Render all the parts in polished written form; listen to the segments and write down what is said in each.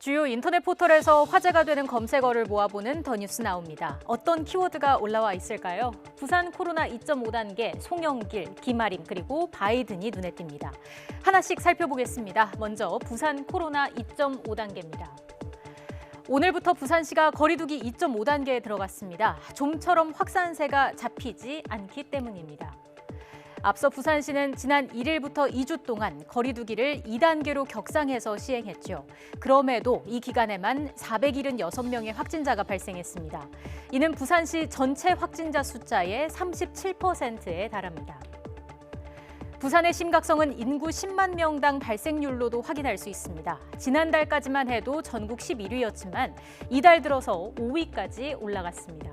주요 인터넷 포털에서 화제가 되는 검색어를 모아보는 더 뉴스 나옵니다. 어떤 키워드가 올라와 있을까요? 부산 코로나 2.5단계, 송영길, 김아림, 그리고 바이든이 눈에 띕니다. 하나씩 살펴보겠습니다. 먼저 부산 코로나 2.5단계입니다. 오늘부터 부산시가 거리두기 2.5단계에 들어갔습니다. 좀처럼 확산세가 잡히지 않기 때문입니다. 앞서 부산시는 지난 1일부터 2주 동안 거리두기를 2단계로 격상해서 시행했죠. 그럼에도 이 기간에만 476명의 확진자가 발생했습니다. 이는 부산시 전체 확진자 숫자의 37%에 달합니다. 부산의 심각성은 인구 10만 명당 발생률로도 확인할 수 있습니다. 지난달까지만 해도 전국 11위였지만 이달 들어서 5위까지 올라갔습니다.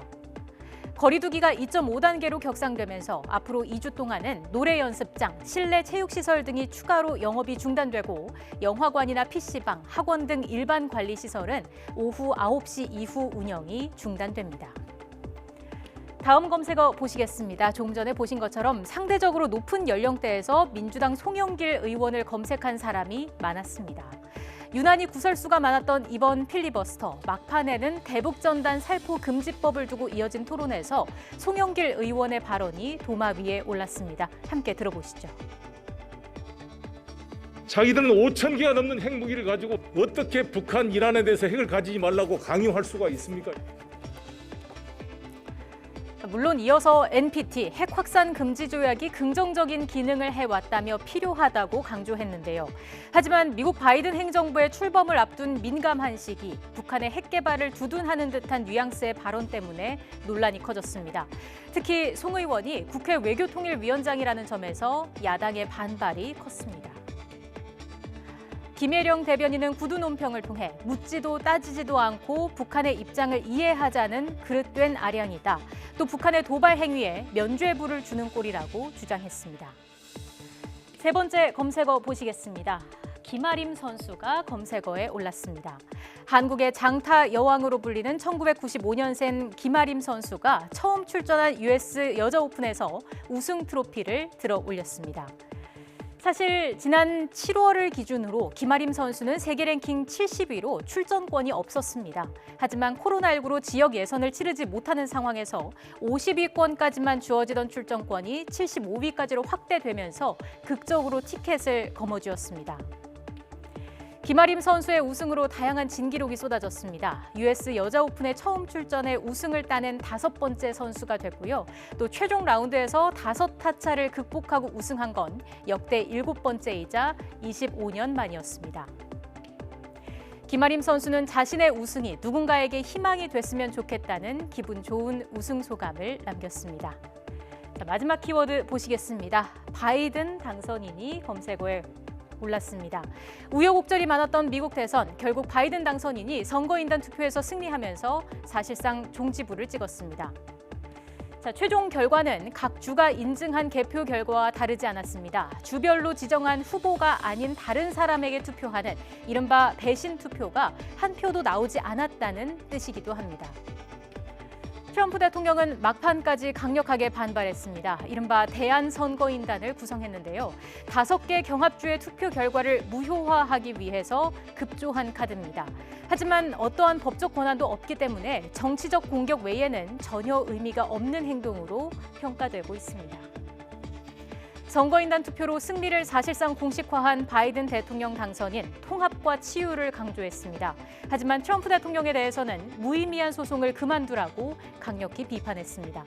거리두기가 2.5단계로 격상되면서 앞으로 2주 동안은 노래 연습장, 실내 체육시설 등이 추가로 영업이 중단되고 영화관이나 PC방, 학원 등 일반 관리시설은 오후 9시 이후 운영이 중단됩니다. 다음 검색어 보시겠습니다. 조금 전에 보신 것처럼 상대적으로 높은 연령대에서 민주당 송영길 의원을 검색한 사람이 많았습니다. 유난히 구설수가 많았던 이번 필리버스터, 막판에는 대북전단 살포 금지법을 두고 이어진 토론에서 송영길 의원의 발언이 도마 위에 올랐습니다. 함께 들어보시죠. 자기들은 5천 개가 넘는 핵무기를 가지고 어떻게 북한, 이란에 대해서 핵을 가지지 말라고 강요할 수가 있습니까? 물론 이어서 NPT, 핵 확산 금지 조약이 긍정적인 기능을 해왔다며 필요하다고 강조했는데요. 하지만 미국 바이든 행정부의 출범을 앞둔 민감한 시기, 북한의 핵 개발을 두둔하는 듯한 뉘앙스의 발언 때문에 논란이 커졌습니다. 특히 송 의원이 국회 외교통일위원장이라는 점에서 야당의 반발이 컸습니다. 김혜령 대변인은 구두 논평을 통해 묻지도 따지지도 않고 북한의 입장을 이해하자는 그릇된 아량이다. 또 북한의 도발 행위에 면죄부를 주는 꼴이라고 주장했습니다. 세 번째 검색어 보시겠습니다. 김아림 선수가 검색어에 올랐습니다. 한국의 장타 여왕으로 불리는 1995년생 김아림 선수가 처음 출전한 US 여자 오픈에서 우승 트로피를 들어 올렸습니다. 사실 지난 7월을 기준으로 김아림 선수는 세계 랭킹 70위로 출전권이 없었습니다. 하지만 코로나19로 지역 예선을 치르지 못하는 상황에서 50위권까지만 주어지던 출전권이 75위까지로 확대되면서 극적으로 티켓을 거머쥐었습니다. 김아림 선수의 우승으로 다양한 진기록이 쏟아졌습니다. US 여자 오픈에 처음 출전해 우승을 따낸 5번째 선수가 됐고요. 또 최종 라운드에서 5타차를 극복하고 우승한 건 역대 7번째이자 25년 만이었습니다. 김아림 선수는 자신의 우승이 누군가에게 희망이 됐으면 좋겠다는 기분 좋은 우승 소감을 남겼습니다. 자, 마지막 키워드 보시겠습니다. 바이든 당선인이 검색어에 올랐습니다. 우여곡절이 많았던 미국 대선, 결국 바이든 당선인이 선거인단 투표에서 승리하면서 사실상 종지부를 찍었습니다. 자, 최종 결과는 각 주가 인증한 개표 결과와 다르지 않았습니다. 주별로 지정한 후보가 아닌 다른 사람에게 투표하는 이른바 배신 투표가 한 표도 나오지 않았다는 뜻이기도 합니다. 트럼프 대통령은 막판까지 강력하게 반발했습니다. 이른바 대한선거인단을 구성했는데요. 5개 경합주의 투표 결과를 무효화하기 위해서 급조한 카드입니다. 하지만 어떠한 법적 권한도 없기 때문에 정치적 공격 외에는 전혀 의미가 없는 행동으로 평가되고 있습니다. 선거인단 투표로 승리를 사실상 공식화한 바이든 대통령 당선인, 통합과 치유를 강조했습니다. 하지만 트럼프 대통령에 대해서는 무의미한 소송을 그만두라고 강력히 비판했습니다.